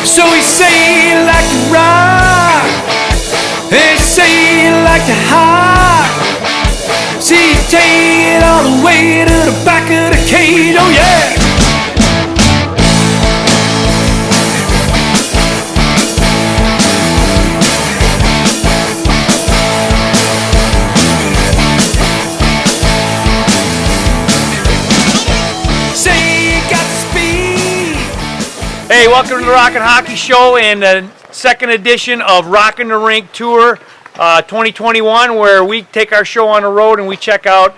So he say you like to rock, and say you like to hop. See you take it all the way to the back of the cage, oh yeah. Hey, welcome to the Rockin' Hockey Show and the second edition of Rockin' the Rink Tour 2021, where we take our show on the road and we check out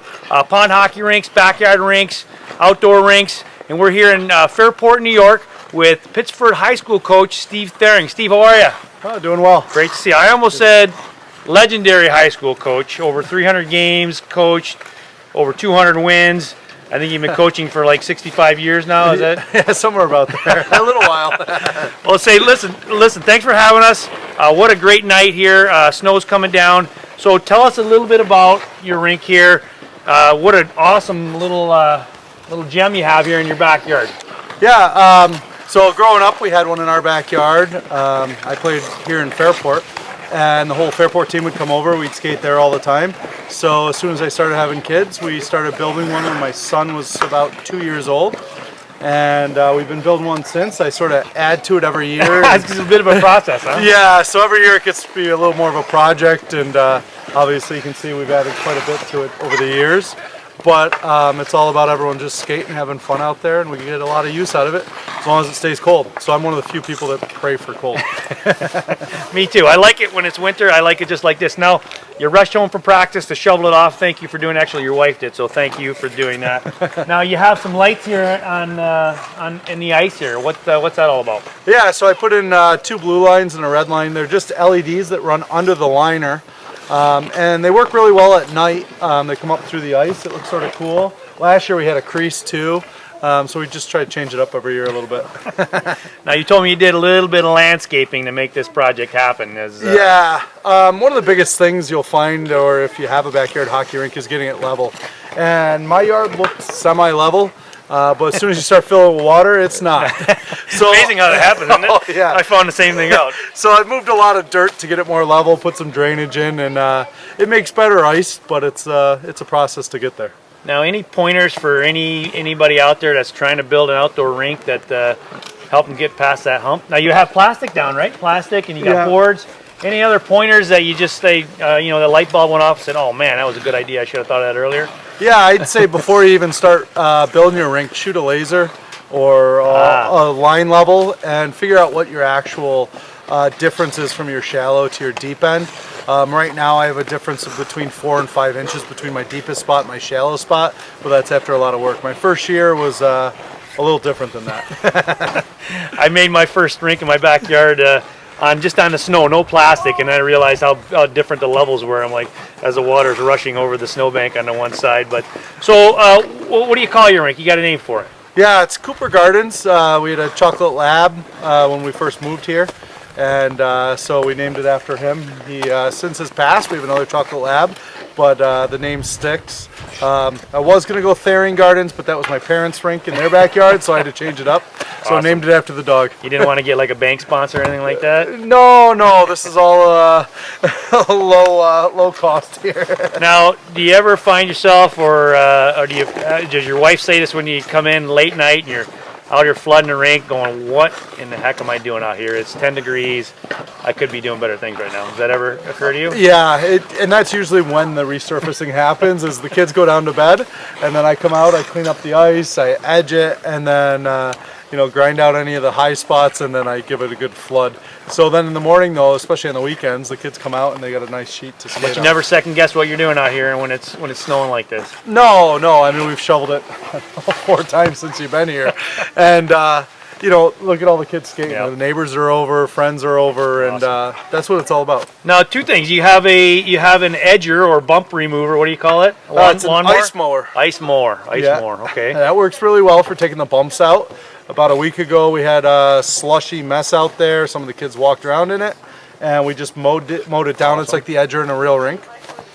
pond hockey rinks, backyard rinks, outdoor rinks, and we're here in Fairport, New York with Pittsford High School coach Steve Thering. Steve, how are you? Oh, doing well. Great to see you. I almost said legendary high school coach, over 300 games coached, over 200 wins. I think you've been coaching for like 65 years now, is it? Yeah, somewhere about there. A little while. Well, say, listen, thanks for having us. What a great night here. Snow's coming down. So tell us a little bit about your rink here. What an awesome little gem you have here in your backyard. Yeah, so growing up, we had one in our backyard. I played here in Fairport, and the whole Fairport team would come over. We'd skate there all the time. So as soon as I started having kids, we started building one when my son was about 2 years old. And we've been building one since. I sort of add to it every year. It's a bit of a process, huh? Yeah, so every year it gets to be a little more of a project. And obviously you can see we've added quite a bit to it over the years. But it's all about everyone just skating, having fun out there, and we get a lot of use out of it as long as it stays cold. So I'm one of the few people that pray for cold. Me too. I like it when it's winter. I like it just like this. Now, you rushed home from practice to shovel it off. Thank you for doing it. Actually, your wife did, so thank you for doing that. Now, you have some lights here in the ice here. What's that all about? Yeah, so I put in 2 blue lines and a red line. They're just LEDs that run under the liner. And they work really well at night. They come up through the ice. It looks sort of cool. Last year we had a crease too, so we just try to change it up every year a little bit. Now you told me you did a little bit of landscaping to make this project happen. Yeah, one of the biggest things you'll find, or if you have a backyard hockey rink, is getting it level. And my yard looked semi-level. But as soon as you start filling with water, it's not. So amazing how that happens, isn't it? Oh, yeah. I found the same thing out. So I moved a lot of dirt to get it more level, put some drainage in, and it makes better ice, but it's a process to get there. Now, any pointers for anybody out there that's trying to build an outdoor rink that help them get past that hump? Now, you have plastic down, right? Plastic, and you got boards. Any other pointers that you just say, the light bulb went off and said, oh man, that was a good idea, I should have thought of that earlier? Yeah, I'd say before you even start building your rink, shoot a laser or a line level and figure out what your actual difference is from your shallow to your deep end. Right now I have a difference of between 4 and 5 inches between my deepest spot and my shallow spot, but that's after a lot of work. My first year was a little different than that. I made my first rink in my backyard just on the snow, no plastic, and I realized how different the levels were. I'm like, as the water's rushing over the snowbank on the one side. But so, what do you call your rink? You got a name for it? Yeah, it's Cooper Gardens. We had a chocolate lab when we first moved here, and so we named it after him. He since his passed, we have another chocolate lab, but the name sticks. I was going to go Thering Gardens, but that was my parents' rink in their backyard, so I had to change it up. So I named it after the dog. You didn't want to get like a bank sponsor or anything like that? No, this is all low cost here. Now, do you ever find yourself, or does your wife say this when you come in late night and you're out here flooding the rink going, what in the heck am I doing out here? It's 10 degrees. I could be doing better things right now. Does that ever occur to you? Yeah, and that's usually when the resurfacing happens, is the kids go down to bed, and then I come out, I clean up the ice, I edge it, and then grind out any of the high spots, and then I give it a good flood. So then in the morning, though, especially on the weekends, the kids come out and they got a nice sheet to skate on. But you never second guess what you're doing out here when it's snowing like this. No. I mean, we've shoveled it 4 times since you've been here, and look at all the kids skating. Yep. The neighbors are over, friends are over, and that's what it's all about. Now, 2 things. You have an edger or bump remover. What do you call it? It's an ice mower. Ice mower. Okay. That works really well for taking the bumps out. About a week ago, we had a slushy mess out there. Some of the kids walked around in it, and we just mowed it down. Awesome. It's like the edger in a real rink.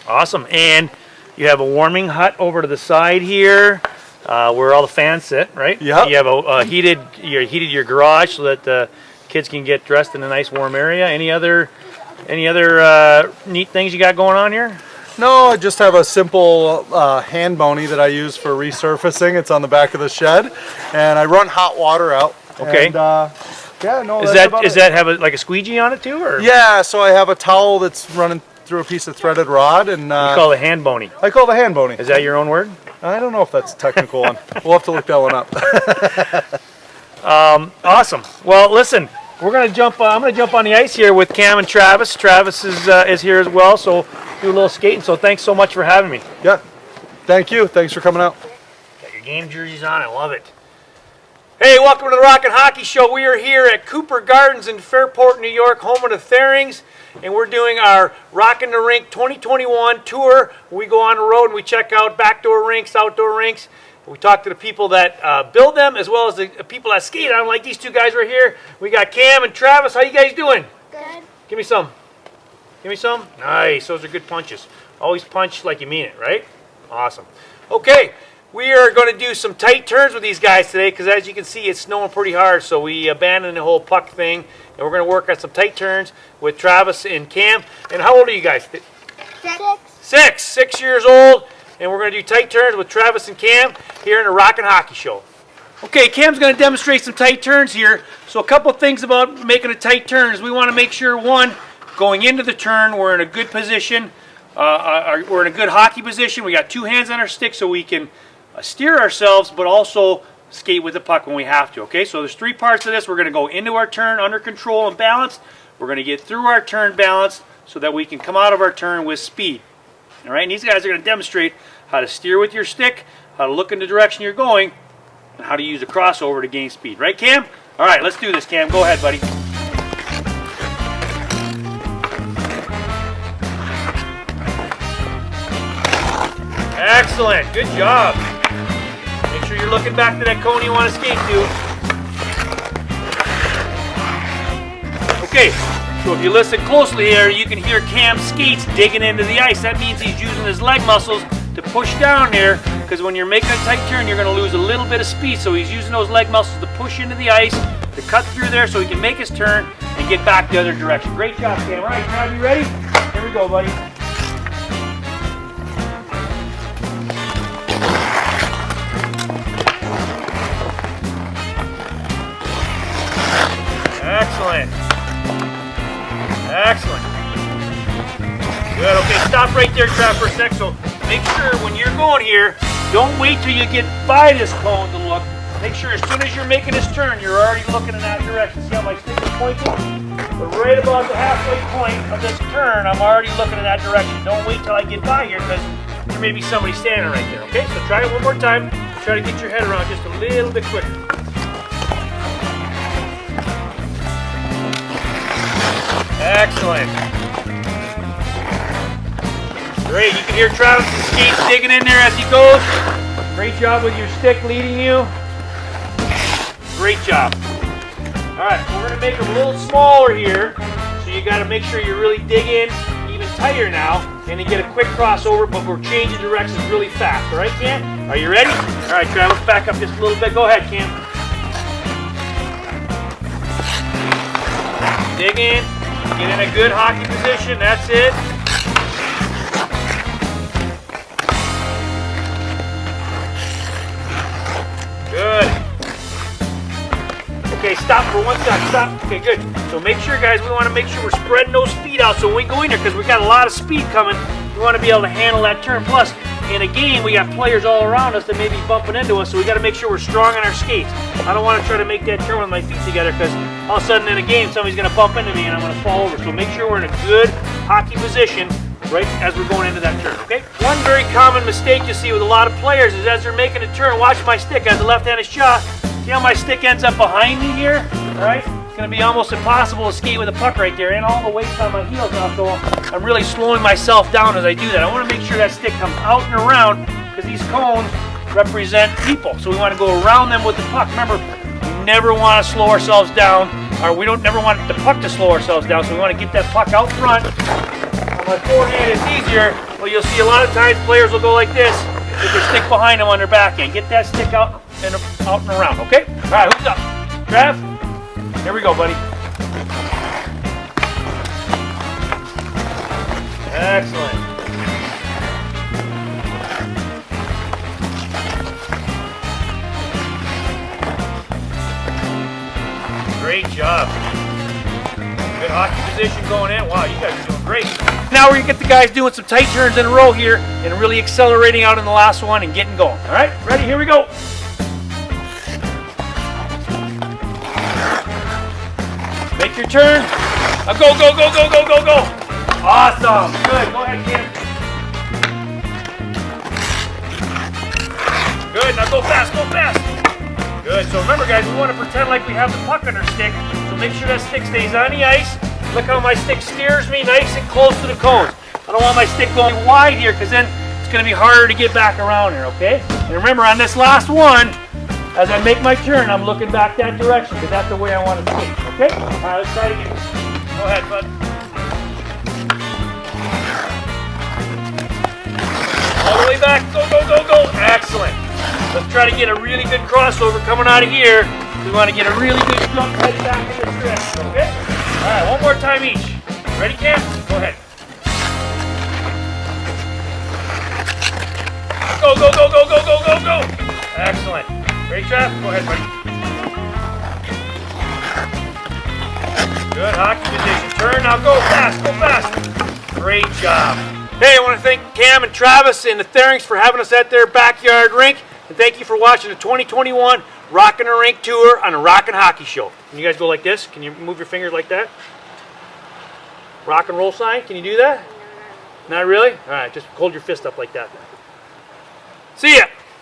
Awesome. And you have a warming hut over to the side here, where all the fans sit, right? Yeah. You have you heated your garage so that kids can get dressed in a nice warm area. Any other neat things you got going on here? No, I just have a simple hand bony that I use for resurfacing. It's on the back of the shed, and I run hot water out. Okay. And, yeah, no. Does that have like a squeegee on it too, or? Yeah, so I have a towel that's running through a piece of threaded rod, and You call it hand bony. I call it a hand bony. Is that your own word? I don't know if that's a technical one. We'll have to look that one up. Awesome. Well, listen, we're gonna jump. I'm gonna jump on the ice here with Cam and Travis. Travis is here as well, so do a little skating. So thanks so much for having me. Yeah. Thank you. Thanks for coming out. Got your game jerseys on. I love it. Hey, welcome to the Rockin' Hockey Show. We are here at Cooper Gardens in Fairport, New York, home of the Therings, and we're doing our Rockin' the Rink 2021 tour. We go on the road and we check out backdoor rinks, outdoor rinks. We talk to the people that build them, as well as the people that skate on, like these two guys right here. We got Cam and Travis. How you guys doing? Good. Give me some. Give me some. Nice. Those are good punches. Always punch like you mean it, right? Awesome. Okay. We are going to do some tight turns with these guys today because, as you can see, it's snowing pretty hard. So we abandoned the whole puck thing, and we're going to work on some tight turns with Travis and Cam. And how old are you guys? 6. 6 years old. And we're going to do tight turns with Travis and Cam here in the Rockin' Hockey Show. Okay, Cam's going to demonstrate some tight turns here. So a couple things about making a tight turn is we want to make sure, one, going into the turn, we're in a good position. We're in a good hockey position. We got two hands on our stick so we can steer ourselves, but also skate with the puck when we have to. Okay, so there's three parts of this. We're going to go into our turn under control and balance. We're going to get through our turn balanced so that we can come out of our turn with speed. All right, and these guys are going to demonstrate how to steer with your stick, how to look in the direction you're going, and how to use a crossover to gain speed. Right, Cam? All right, let's do this, Cam. Go ahead, buddy. Excellent. Good job. Make sure you're looking back to that cone you want to skate to. Okay, so if you listen closely here, you can hear Cam's skates digging into the ice. That means he's using his leg muscles to push down there, because when you're making a tight turn, you're going to lose a little bit of speed. So he's using those leg muscles to push into the ice, to cut through there so he can make his turn and get back the other direction. Great job, Cam. All right, Trav, you ready? Here we go, buddy. Excellent. Excellent. Good. Okay, stop right there, Trav, for a sec. So make sure when you're going here, don't wait till you get by this cone to look. Make sure as soon as you're making this turn, you're already looking in that direction. See how my stick is pointing? But right about the halfway point of this turn, I'm already looking in that direction. Don't wait till I get by here, because there may be somebody standing right there. Okay, so try it one more time. Try to get your head around just a little bit quicker. Excellent. Great, you can hear Travis' skates digging in there as he goes. Great job with your stick leading you. Great job. All right, we're gonna make them a little smaller here. So you gotta make sure you really dig in even tighter now, and then get a quick crossover, but we're changing directions really fast. All right, Cam? Are you ready? All right, Travis, back up just a little bit. Go ahead, Cam. Dig in. Get in a good hockey position, that's it. Good. Okay, stop for 1 second, stop. Okay, good. So make sure, guys, we want to make sure we're spreading those feet out so when we go in there, because we got a lot of speed coming, we want to be able to handle that turn. Plus, in a game, we got players all around us that may be bumping into us, so we got to make sure we're strong on our skates. I don't want to try to make that turn with my feet together, because all of a sudden in a game, somebody's going to bump into me and I'm going to fall over. So make sure we're in a good hockey position right as we're going into that turn, okay? One very common mistake you see with a lot of players is as they're making a turn, watch my stick as a left-handed shot. See how my stick ends up behind me here, all right? It's going to be almost impossible to skate with a puck right there, and all the weight's on my heels now, so I'm really slowing myself down as I do that. I want to make sure that stick comes out and around, because these cones represent people, so we want to go around them with the puck. Remember, we never want to slow ourselves down, or we don't never want the puck to slow ourselves down, so we want to get that puck out front. On my forehand, it's easier. Well, you'll see a lot of times players will go like this with their stick behind them on their backhand. Get that stick out and around, okay? All right, who's up? Trav? Here we go, buddy. Excellent. Great job. Good hockey position going in. Wow, you guys are doing great. Now we're going to get the guys doing some tight turns in a row here and really accelerating out in the last one and getting going. All right, ready? Here we go. Make your turn. Now go, go, go, go, go, go, go. Awesome. Good. Go ahead, Cam. Good. Now go fast, go fast. Good. So remember, guys, we want to pretend like we have the puck on our stick. So make sure that stick stays on the ice. Look how my stick steers me nice and close to the cones. I don't want my stick going wide here because then it's going to be harder to get back around here, okay? And remember, on this last one, as I make my turn, I'm looking back that direction because that's the way I want to skate, okay? All right, let's try it again. Go ahead, bud. All the way back. Go, go, go, go. Excellent. Let's try to get a really good crossover coming out of here. We want to get a really good jump headed back in the stretch, okay? All right, one more time each. Ready, Cam? Go ahead. Go, go, go, go, go, go, go, go. Excellent. Great job. Go ahead, buddy. Good hockey position. Turn, now go fast, go fast. Great job. Hey, I want to thank Cam and Travis and the Therings for having us at their backyard rink. And thank you for watching the 2021 Rockin the Rink Tour on the Rockin' Hockey Show. Can you guys go like this? Can you move your fingers like that? Rock and roll sign, can you do that? Not really? All right, just hold your fist up like that. See ya.